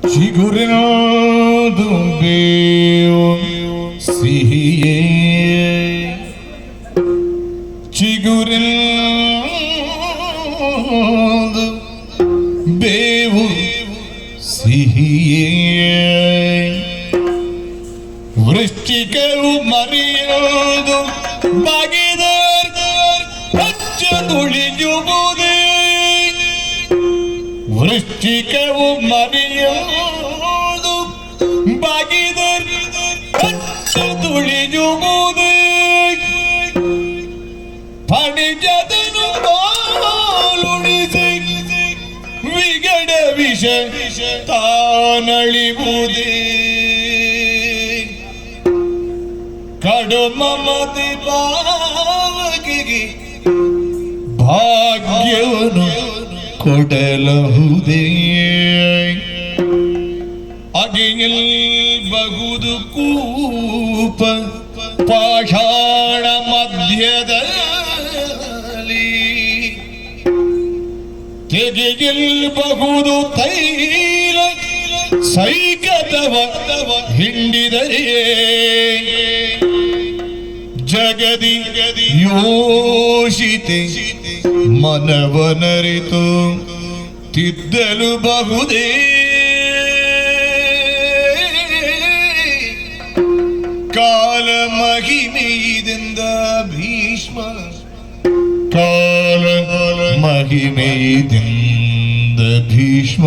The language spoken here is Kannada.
ಚಿಗುರಿನದು ಬೇವು ಸಿಹಿಯೇ ಚಿಗುರಿನದು ಬೇವು ಸಿಹಿಯೇ ವೃಶ್ಚಿಕವು ಮರೆಯೋದು ಬಗೆದ ತುಳಿಯುವುದೇ ವೃಶ್ಚಿಕವು ಮರೆಯೋದು ಬಗೆದ ತುಳಿಯುವುದೇ ಪಡಿಜದನು ಬಾಲುಣಿಸಿ ವಿಗಡ ವಿಷ ತಾನಳಿವುದೇ ಕಡು ಮಮತೆ ಬಾಗಿಗೆ ಭಾಗ್ಯವನ್ನು ಕೊಡಲಹುದೇ ಅಗೆಯಲ್ ಬಹುದು ಕೂಪ ಪಾಷಾಣ ಮಧ್ಯದಲ್ಲಿ ತೆಗೆಯಲ್ಬಹುದು ತೈಲ ಸೈಕತವ ಹಿಂಡಿದರೆ ಜಗದಿ ಯೋಷಿತೆ ಮನವನರಿತು ತಿದ್ದಲು ಬಹುದೇ ಕಾಲ ಮಹಿಮೆಯಿಂದ ಭೀಷ್ಮ ಕಾಲ ಮಹಿಮೆಯಿಂದ ಭೀಷ್ಮ